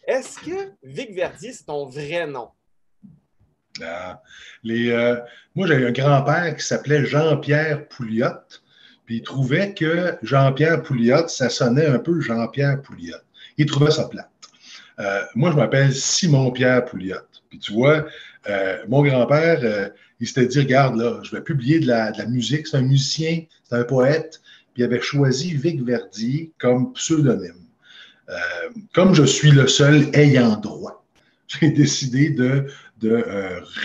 Est-ce que Vic Verdier, c'est ton vrai nom? Ah, les, euh, moi, j'avais un grand-père qui s'appelait Jean-Pierre Pouliot, puis il trouvait que Jean-Pierre Pouliot, ça sonnait un peu Jean-Pierre Pouliot. Il trouvait ça plate. Moi, je m'appelle Simon-Pierre Pouliot. Puis tu vois, mon grand-père, il s'était dit, regarde, là, je vais publier de la musique. C'est un musicien, c'est un poète. Puis il avait choisi Vic Verdier comme pseudonyme. Comme je suis le seul ayant droit, j'ai décidé de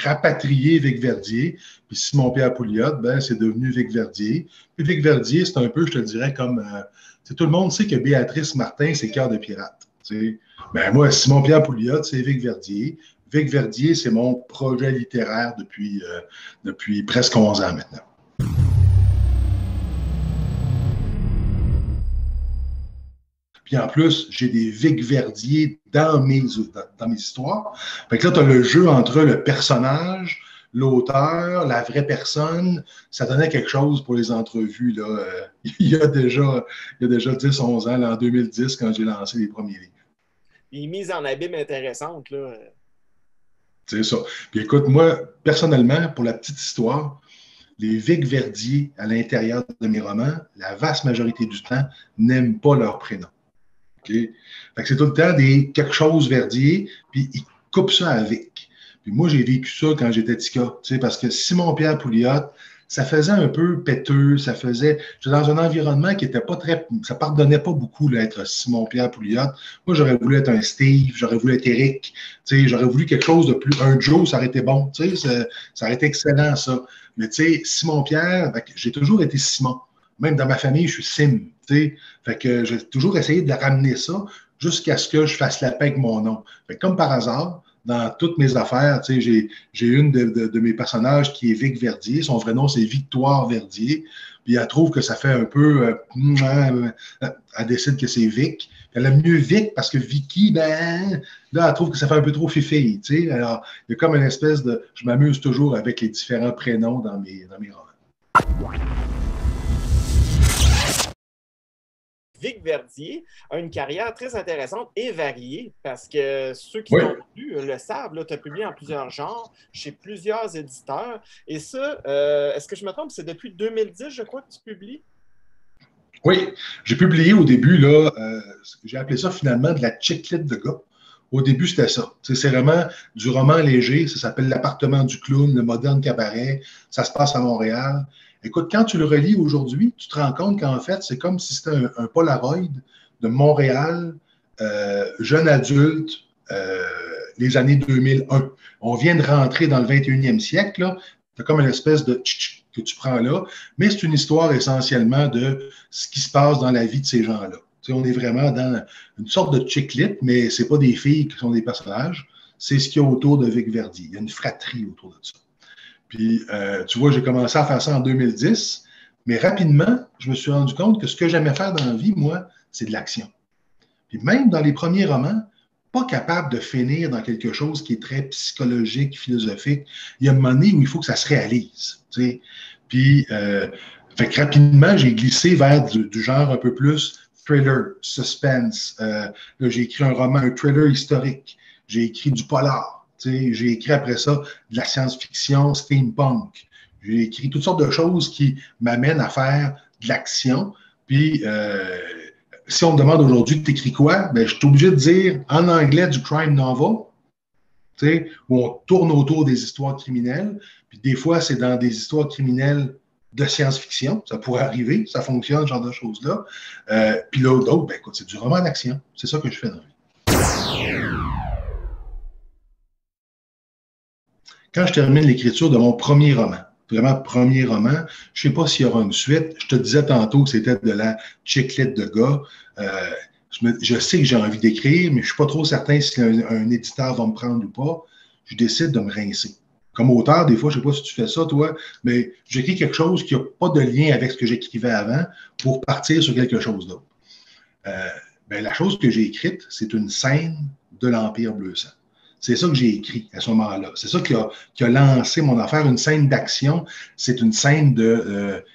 rapatrier Vic Verdier. Puis Simon-Pierre Pouliot, ben, c'est devenu Vic Verdier. Puis Vic Verdier, c'est un peu, je te dirais, comme tout le monde sait que Béatrice Martin, c'est Cœur de pirate. Ben, moi, Simon-Pierre Pouliot, c'est Vic Verdier. Vic Verdier, c'est mon projet littéraire depuis presque 11 ans maintenant. Puis en plus, j'ai des Vic Verdier dans mes histoires. Fait que là, tu as le jeu entre le personnage, l'auteur, la vraie personne. Ça donnait quelque chose pour les entrevues. Là. Il y a déjà 10-11 ans, là, en 2010, quand j'ai lancé les premiers livres. Les mises en abîme intéressantes, là. C'est ça. Puis écoute, moi, personnellement, pour la petite histoire, les Vic Verdier à l'intérieur de mes romans, la vaste majorité du temps, n'aiment pas leur prénom. Okay? Fait que c'est tout le temps des quelque chose Verdier, puis ils coupent ça avec. Puis moi, j'ai vécu ça quand j'étais tica, parce que Simon-Pierre Pouliot, ça faisait un peu péteux, j'étais dans un environnement qui était pas très, ça pardonnait pas beaucoup d'être Simon-Pierre Pouliot. Moi, j'aurais voulu être un Steve, j'aurais voulu être Eric, j'aurais voulu quelque chose de plus, un Joe, ça aurait été bon, ça aurait été excellent, ça. Mais Simon-Pierre, j'ai toujours été Simon. Même dans ma famille, je suis Sim. Fait que j'ai toujours essayé de ramener ça jusqu'à ce que je fasse la paix avec mon nom. Fait que comme par hasard, dans toutes mes affaires, j'ai une de mes personnages qui est Vic Verdier. Son vrai nom, c'est Victoire Verdier. Puis elle trouve que ça fait un peu... elle décide que c'est Vic. Elle aime mieux Vic parce que Vicky, ben, là, elle trouve que ça fait un peu trop fifille. Alors, il y a comme une espèce de... Je m'amuse toujours avec les différents prénoms dans mes romans. Vic Verdier a une carrière très intéressante et variée parce que ceux qui Oui. t'ont lu le savent, tu as publié en plusieurs genres, chez plusieurs éditeurs. Et ça, est-ce que je me trompe, c'est depuis 2010, je crois, que tu publies? Oui, j'ai publié au début, là, j'ai appelé ça finalement de la chiclette de gars. Au début, c'était ça. C'est vraiment du roman léger. Ça s'appelle L'appartement du clown, le moderne cabaret. Ça se passe à Montréal. Écoute, quand tu le relis aujourd'hui, tu te rends compte qu'en fait, c'est comme si c'était un Polaroid de Montréal, jeune adulte, les années 2001. On vient de rentrer dans le 21e siècle. Là. Tu as comme une espèce de que tu prends là, mais c'est une histoire essentiellement de ce qui se passe dans la vie de ces gens-là. On est vraiment dans une sorte de chick-lit, mais ce n'est pas des filles qui sont des personnages, c'est ce qu'il y a autour de Vic Verdier. Il y a une fratrie autour de ça. Puis, tu vois, j'ai commencé à faire ça en 2010, mais rapidement, je me suis rendu compte que ce que j'aimais faire dans la vie, moi, c'est de l'action. Puis même dans les premiers romans, pas capable de finir dans quelque chose qui est très psychologique, philosophique. Il y a un moment donné où il faut que ça se réalise. Puis, fait que rapidement, j'ai glissé vers du genre un peu plus thriller, suspense. Là, j'ai écrit un roman, un thriller historique. J'ai écrit du polar. J'ai écrit après ça de la science-fiction, steampunk. J'ai écrit toutes sortes de choses qui m'amènent à faire de l'action. Puis, si on me demande aujourd'hui, tu écris quoi? Ben, je suis obligé de dire en anglais du crime novel, où on tourne autour des histoires criminelles. Puis des fois, c'est dans des histoires criminelles de science-fiction. Ça pourrait arriver, ça fonctionne, ce genre de choses-là. Puis l'autre, ben, écoute, c'est du roman d'action. C'est ça que je fais dans la vie. Quand je termine l'écriture de mon premier roman, vraiment premier roman, je ne sais pas s'il y aura une suite. Je te disais tantôt que c'était de la chiclette de gars. Je sais que j'ai envie d'écrire, mais je ne suis pas trop certain si un éditeur va me prendre ou pas. Je décide de me rincer. Comme auteur, des fois, je ne sais pas si tu fais ça, toi, mais j'écris quelque chose qui n'a pas de lien avec ce que j'écrivais avant pour partir sur quelque chose d'autre. Ben, la chose que j'ai écrite, c'est une scène de l'Empire Bleu Sang. C'est ça que j'ai écrit à ce moment-là. C'est ça qui a lancé mon affaire. Une scène d'action, c'est une scène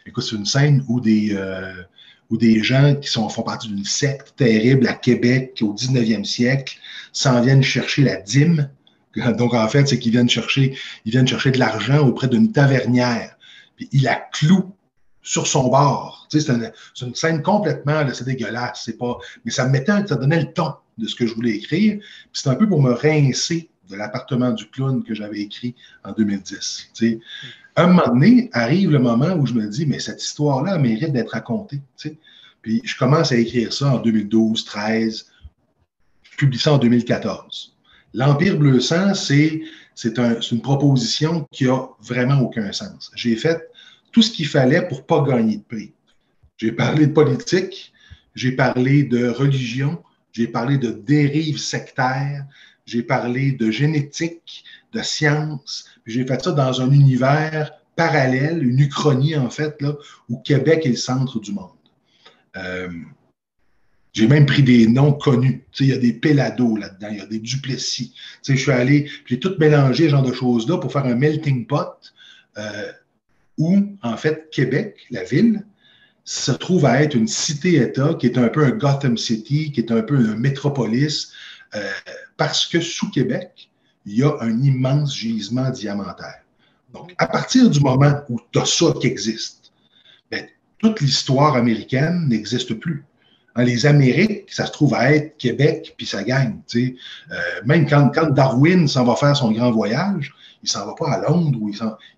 écoute, c'est une scène où des gens qui font partie d'une secte terrible à Québec au 19e siècle s'en viennent chercher la dîme. Donc, en fait, c'est qu'ils viennent chercher de l'argent auprès d'une tavernière. Puis, il la cloue sur son bord. Tu sais, c'est une scène complètement, là, c'est dégueulasse. Mais ça donnait le ton de ce que je voulais écrire. Puis c'est un peu pour me rincer de l'appartement du clown que j'avais écrit en 2010. Tu sais. Un moment donné, arrive le moment où je me dis, mais cette histoire-là mérite d'être racontée. Tu sais. Puis je commence à écrire ça en 2012, 2013. Je publie ça en 2014. L'Empire Bleu Sang, c'est une proposition qui a vraiment aucun sens. J'ai fait tout ce qu'il fallait pour ne pas gagner de prix. J'ai parlé de politique, j'ai parlé de religion, j'ai parlé de dérives sectaires, j'ai parlé de génétique, de science. J'ai fait ça dans un univers parallèle, une uchronie en fait, là, où Québec est le centre du monde. J'ai même pris des noms connus. Tu sais, il y a des Pellado là-dedans, il y a des Duplessis. Tu sais, je suis allé, j'ai tout mélangé ce genre de choses-là pour faire un melting pot où, en fait, Québec, la ville, se trouve à être une cité-État qui est un peu un Gotham City, qui est un peu un métropolis, parce que sous Québec, il y a un immense gisement diamantaire. Donc, à partir du moment où tu as ça qui existe, ben, toute l'histoire américaine n'existe plus. Hein, les Amériques, ça se trouve à être Québec, puis ça gagne. Même quand Darwin s'en va faire son grand voyage, il ne s'en va pas à Londres ou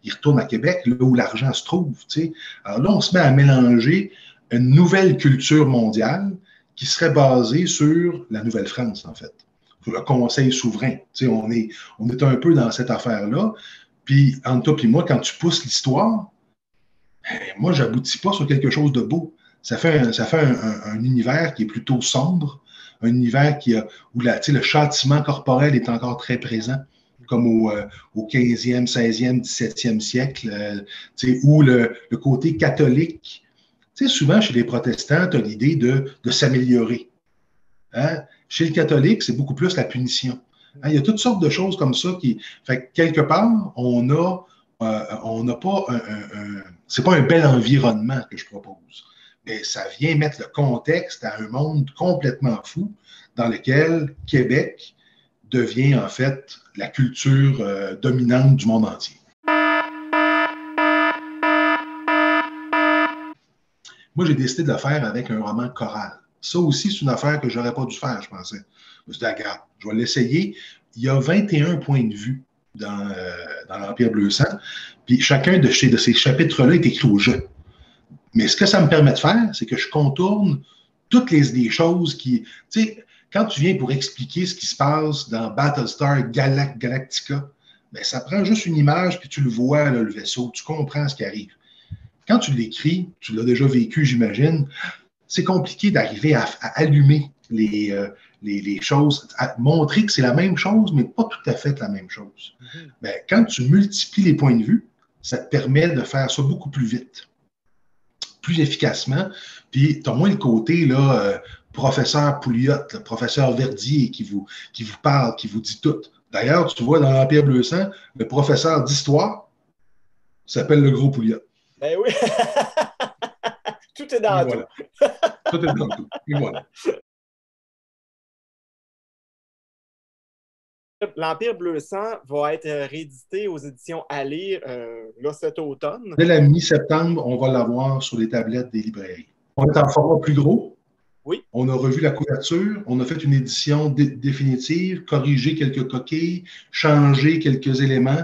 il retourne à Québec, là où l'argent se trouve. T'sais. Alors là, on se met à mélanger une nouvelle culture mondiale qui serait basée sur la Nouvelle-France, en fait, sur le Conseil souverain. On est un peu dans cette affaire-là. Puis, entre toi et moi, quand tu pousses l'histoire, moi, je n'aboutis pas sur quelque chose de beau. Ça fait un univers qui est plutôt sombre, un univers où le châtiment corporel est encore très présent, comme au 15e, 16e, 17e siècle, où le côté catholique, souvent chez les protestants, tu as l'idée de s'améliorer. Hein? Chez le catholique, c'est beaucoup plus la punition. Hein? Il y a toutes sortes de choses comme ça fait que quelque part, on n'a pas c'est pas un bel environnement que je propose. Mais ça vient mettre le contexte à un monde complètement fou dans lequel Québec devient en fait la culture dominante du monde entier. Moi, j'ai décidé de le faire avec un roman choral. Ça aussi, c'est une affaire que je n'aurais pas dû faire, je pensais. Je me suis dit, regarde, je vais l'essayer. Il y a 21 points de vue dans l'Empire Bleu Sang, puis chacun de ces chapitres-là est écrit au jeu. Mais ce que ça me permet de faire, c'est que je contourne toutes les choses qui... Tu sais, quand tu viens pour expliquer ce qui se passe dans Battlestar Galactica, bien, ça prend juste une image, puis tu le vois, là, le vaisseau, tu comprends ce qui arrive. Quand tu l'écris, tu l'as déjà vécu, j'imagine, c'est compliqué d'arriver à allumer les choses, à montrer que c'est la même chose, mais pas tout à fait la même chose. Bien, quand tu multiplies les points de vue, ça te permet de faire ça beaucoup plus vite, plus efficacement, puis tu as moins le côté là, professeur Pouliot, professeur Verdier qui vous parle, qui vous dit tout. D'ailleurs, tu vois, dans l'Empire Bleu Sang, le professeur d'histoire s'appelle le Gros Pouliot. Ben oui! Tout est dans tout. Tout est dans tout. Et voilà. L'Empire Bleu Sang va être réédité aux éditions Aller là, cet automne. Dès la mi-septembre, on va l'avoir sur les tablettes des librairies. On est en format plus gros. Oui. On a revu la couverture. On a fait une édition définitive, corrigé quelques coquilles, changé quelques éléments,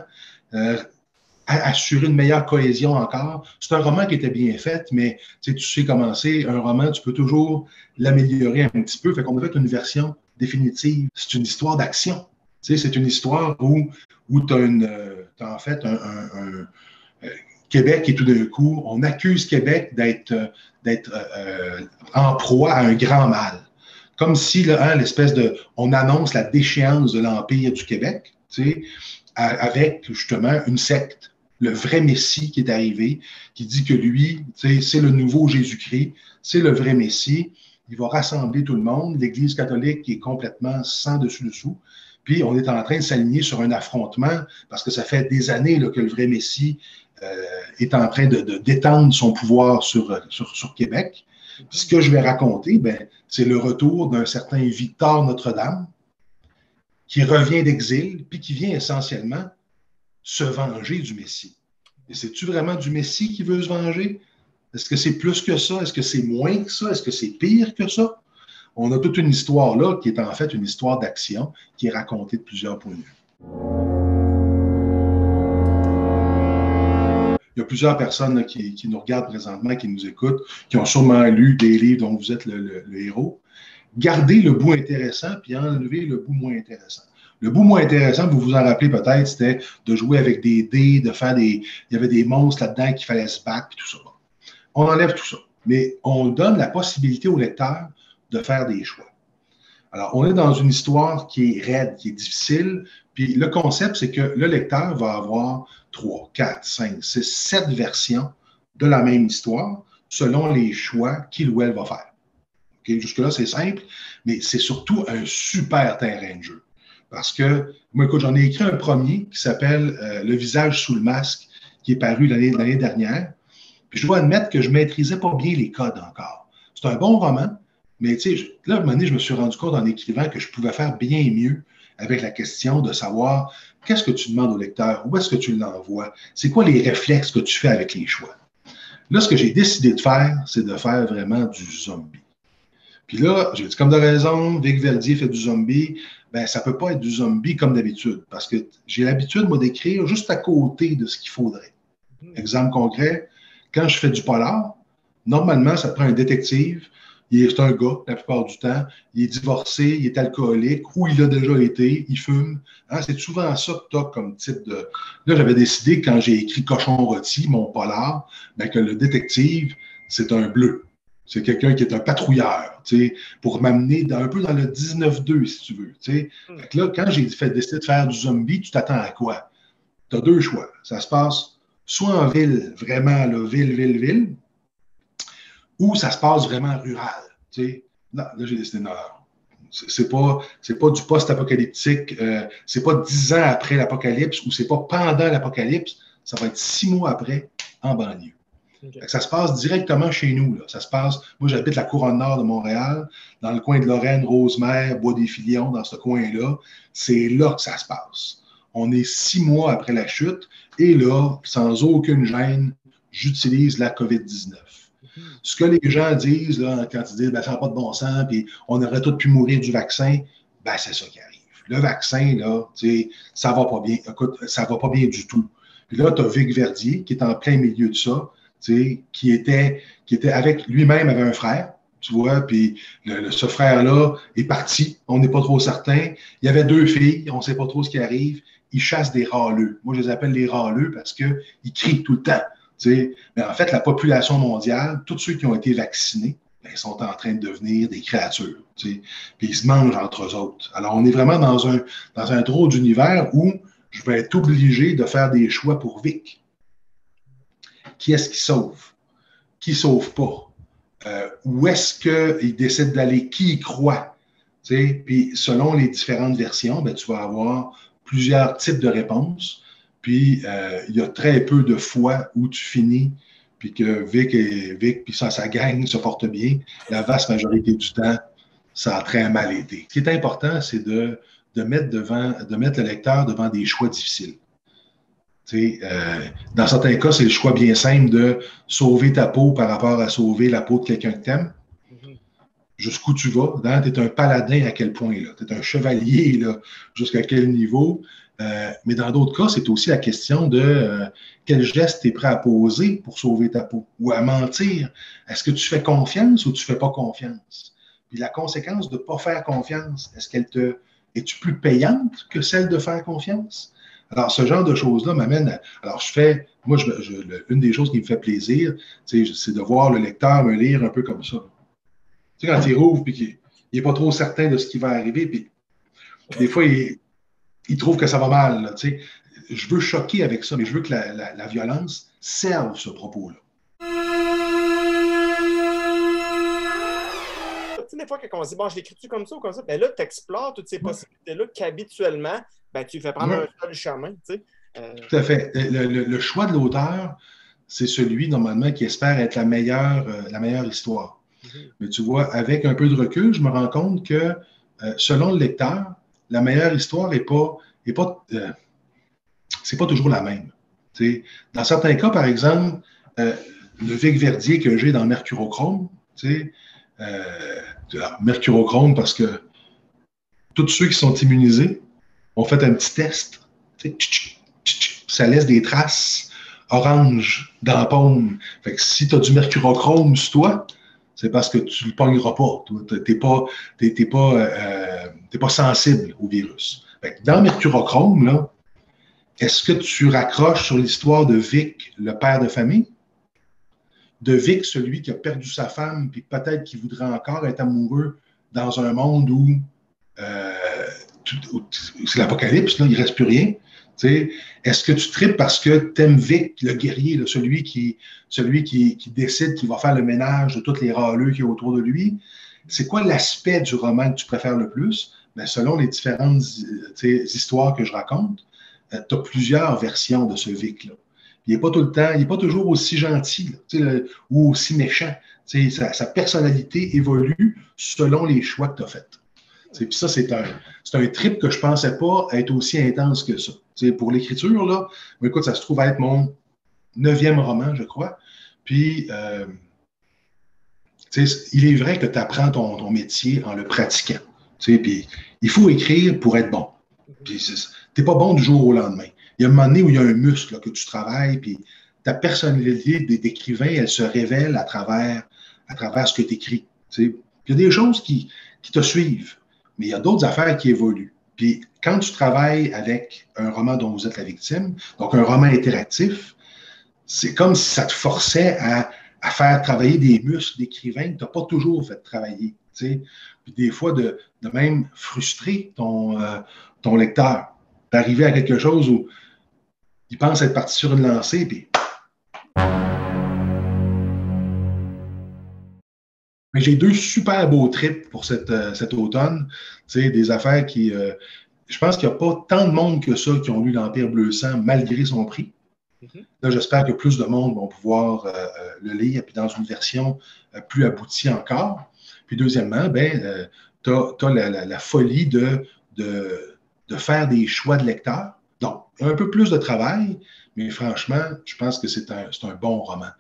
assurer une meilleure cohésion encore. C'est un roman qui était bien fait, mais tu sais comment c'est. Un roman, tu peux toujours l'améliorer un petit peu. Fait qu'on a fait une version définitive. C'est une histoire d'action. Tu sais, c'est une histoire où tu as en fait un Québec et tout d'un coup, on accuse Québec d'être en proie à un grand mal. Comme si, là, l'espèce de... On annonce la déchéance de l'Empire du Québec, tu sais, avec justement une secte, le vrai Messie qui est arrivé, qui dit que lui, tu sais, c'est le nouveau Jésus-Christ, c'est le vrai Messie. Il va rassembler tout le monde. L'Église catholique qui est complètement sans dessus-dessous. Puis on est en train de s'aligner sur un affrontement parce que ça fait des années là, que le vrai Messie est en train d'étendre son pouvoir sur Québec. Puis ce que je vais raconter, ben, c'est le retour d'un certain Victor Notre-Dame qui revient d'exil, puis qui vient essentiellement se venger du Messie. Et c'est-tu vraiment du Messie qui veut se venger? Est-ce que c'est plus que ça? Est-ce que c'est moins que ça? Est-ce que c'est pire que ça? On a toute une histoire là qui est en fait une histoire d'action qui est racontée de plusieurs points de vue. Il y a plusieurs personnes là, qui nous regardent présentement, qui nous écoutent, qui ont sûrement lu des livres dont vous êtes le héros. Gardez le bout intéressant puis enlevez le bout moins intéressant. Le bout moins intéressant, vous vous en rappelez peut-être, c'était de jouer avec des dés, de faire des... Il y avait des monstres là-dedans qu'il fallait se battre, puis tout ça. On enlève tout ça. Mais on donne la possibilité au lecteur de faire des choix. Alors, on est dans une histoire qui est raide, qui est difficile, puis le concept, c'est que le lecteur va avoir 3, 4, 5, 6, 7 versions de la même histoire selon les choix qu'il ou elle va faire. Okay? Jusque-là, c'est simple, mais c'est surtout un super terrain de jeu. Parce que, moi, écoute, j'en ai écrit un premier qui s'appelle Le visage sous le masque, qui est paru l'année dernière. Puis je dois admettre que je ne maîtrisais pas bien les codes encore. C'est un bon roman, mais tu sais, là, à un moment donné, je me suis rendu compte en écrivant que je pouvais faire bien mieux avec la question de savoir qu'est-ce que tu demandes au lecteur, où est-ce que tu l'envoies, c'est quoi les réflexes que tu fais avec les choix. Là, ce que j'ai décidé de faire, c'est de faire vraiment du zombie. Puis là, j'ai dit comme de raison, Vic Verdier fait du zombie, ben ça ne peut pas être du zombie comme d'habitude, parce que j'ai l'habitude, moi, d'écrire juste à côté de ce qu'il faudrait. Exemple concret, quand je fais du polar, normalement, ça prend un détective. C'est un gars, la plupart du temps. Il est divorcé, il est alcoolique, ou il a déjà été, il fume. Hein, c'est souvent ça que tu as comme type de... Là, j'avais décidé, quand j'ai écrit Cochon rôti, mon polar, ben, que le détective, c'est un bleu. C'est quelqu'un qui est un patrouilleur, tu sais, pour m'amener un peu dans le 19-2, si tu veux. Tu sais. Fait que là, quand j'ai décidé de faire du zombie, tu t'attends à quoi? Tu as deux choix. Ça se passe soit en ville, vraiment, là, ville, ou ça se passe vraiment rural. Tu sais. Là, j'ai décidé, non, c'est pas du post-apocalyptique, c'est pas 10 ans après l'apocalypse, ou c'est pas pendant l'apocalypse, ça va être 6 mois après, en banlieue. Okay. Ça se passe directement chez nous. Là. Ça se passe, moi, j'habite la couronne nord de Montréal, dans le coin de Lorraine, Rosemère, Bois-des-Filions, dans ce coin-là. C'est là que ça se passe. On est 6 mois après la chute, et là, sans aucune gêne, j'utilise la COVID-19. Ce que les gens disent là, quand ils disent ben, ça n'a pas de bon sens, puis on aurait tous pu mourir du vaccin, ben, c'est ça qui arrive. Le vaccin, là, ça va pas bien. Écoute, ça va pas bien du tout. Puis là, tu as Vic Verdier qui est en plein milieu de ça. Qui était avec lui-même, avait un frère, tu vois, puis ce frère-là est parti, on n'est pas trop certain. Il y avait 2 filles, on ne sait pas trop ce qui arrive. Ils chassent des râleux. Moi, je les appelle les râleux parce qu'ils crient tout le temps. Mais en fait, la population mondiale, tous ceux qui ont été vaccinés, ben, sont en train de devenir des créatures. Puis ils se mangent entre eux autres. Alors, on est vraiment dans un drôle d'univers où je vais être obligé de faire des choix pour Vic. Qui est-ce qui sauve? Qui ne sauve pas? Où est-ce qu'il décide d'aller? Qui y croit? Puis selon les différentes versions, ben, tu vas avoir plusieurs types de réponses. Puis il y a très peu de fois où tu finis, puis que Vic puis sa gang se porte bien. La vaste majorité du temps, ça a très mal été. Ce qui est important, c'est de mettre le lecteur devant des choix difficiles. Dans certains cas, c'est le choix bien simple de sauver ta peau par rapport à sauver la peau de quelqu'un que tu aimes. Jusqu'où tu vas. Tu es un paladin à quel point? Tu es un chevalier jusqu'à quel niveau? Mais dans d'autres cas, c'est aussi la question de quel geste tu es prêt à poser pour sauver ta peau ou à mentir. Est-ce que tu fais confiance ou tu ne fais pas confiance? Puis la conséquence de ne pas faire confiance, es-tu plus payante que celle de faire confiance? Alors, ce genre de choses-là m'amène à... Alors, une des choses qui me fait plaisir, c'est de voir le lecteur me lire un peu comme ça. Tu sais, quand il rouvre et qu'il n'est pas trop certain de ce qui va arriver, puis des fois, il trouve que ça va mal. Là, tu sais. Je veux choquer avec ça, mais je veux que la violence serve ce propos-là. des fois, quand on se dit, bon, je l'écris-tu comme ça ou comme ça, ben là, tu explores toutes ces possibilités-là qu'habituellement, ben, tu fais prendre un seul chemin, tu sais. Tout à fait. Le choix de l'auteur, c'est celui, normalement, qui espère être la meilleure histoire. Mais tu vois, avec un peu de recul, je me rends compte que, selon le lecteur, la meilleure histoire c'est pas toujours la même. T'sais, dans certains cas, par exemple, le Vic Verdier que j'ai dans Mercurochrome, Mercurochrome parce que tous ceux qui sont immunisés ont fait un petit test. Ça laisse des traces orange dans la paume. Fait que si tu as du mercurochrome sur toi, c'est parce que tu ne le pogneras pas. Tu n'es pas sensible au virus. Fait que dans mercurochrome, là, est-ce que tu raccroches sur l'histoire de Vic, le père de famille? De Vic, celui qui a perdu sa femme, puis peut-être qu'il voudrait encore être amoureux dans un monde où c'est l'apocalypse, là, il ne reste plus rien. Est-ce que tu tripes parce que tu aimes Vic, le guerrier, là, celui qui décide qu'il va faire le ménage de tous les râleux qui est autour de lui? C'est quoi l'aspect du roman que tu préfères le plus? Bien, selon les différentes histoires que je raconte, tu as plusieurs versions de ce Vic-là. Il n'est pas tout le temps, il n'est pas toujours aussi gentil ou aussi méchant. Sa personnalité évolue selon les choix que tu as faits. Puis ça, c'est un trip que je ne pensais pas être aussi intense que ça. Pour l'écriture, là, écoute, ça se trouve être mon 9e roman, je crois. Puis, il est vrai que tu apprends ton métier en le pratiquant. Puis, il faut écrire pour être bon. Puis, tu n'es pas bon du jour au lendemain. Il y a un moment donné où il y a un muscle là, que tu travailles, puis ta personnalité d'écrivain, elle se révèle à travers ce que tu écris. Il y a des choses qui te suivent, mais il y a d'autres affaires qui évoluent. Puis quand tu travailles avec un roman dont vous êtes la victime, donc un roman interactif, c'est comme si ça te forçait à faire travailler des muscles d'écrivain que tu n'as pas toujours fait travailler. Puis des fois, de même frustrer ton lecteur, d'arriver à quelque chose où il pense être parti sur une lancée, puis... Mais j'ai 2 super beaux trips pour cet automne. Des affaires qui... je pense qu'il n'y a pas tant de monde que ça qui ont lu l'Empire Bleu Sang malgré son prix. Là, j'espère que plus de monde vont pouvoir le lire, puis dans une version plus aboutie encore. Puis deuxièmement, tu as la folie de faire des choix de lecteur. Donc, un peu plus de travail, mais franchement, je pense que c'est un bon roman.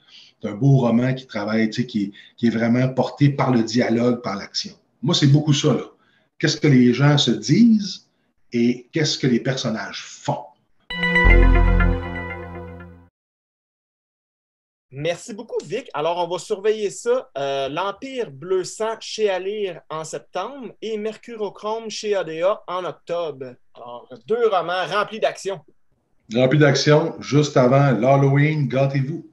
C'est un beau roman qui travaille, qui est vraiment porté par le dialogue, par l'action. Moi, c'est beaucoup ça, là. Qu'est-ce que les gens se disent et qu'est-ce que les personnages font? Merci beaucoup, Vic. Alors, on va surveiller ça. L'Empire Bleu Sang chez à lire en septembre et Mercurochrome chez ADA en octobre. Alors, 2 romans remplis d'action. Remplis d'action, juste avant l'Halloween, gâtez-vous.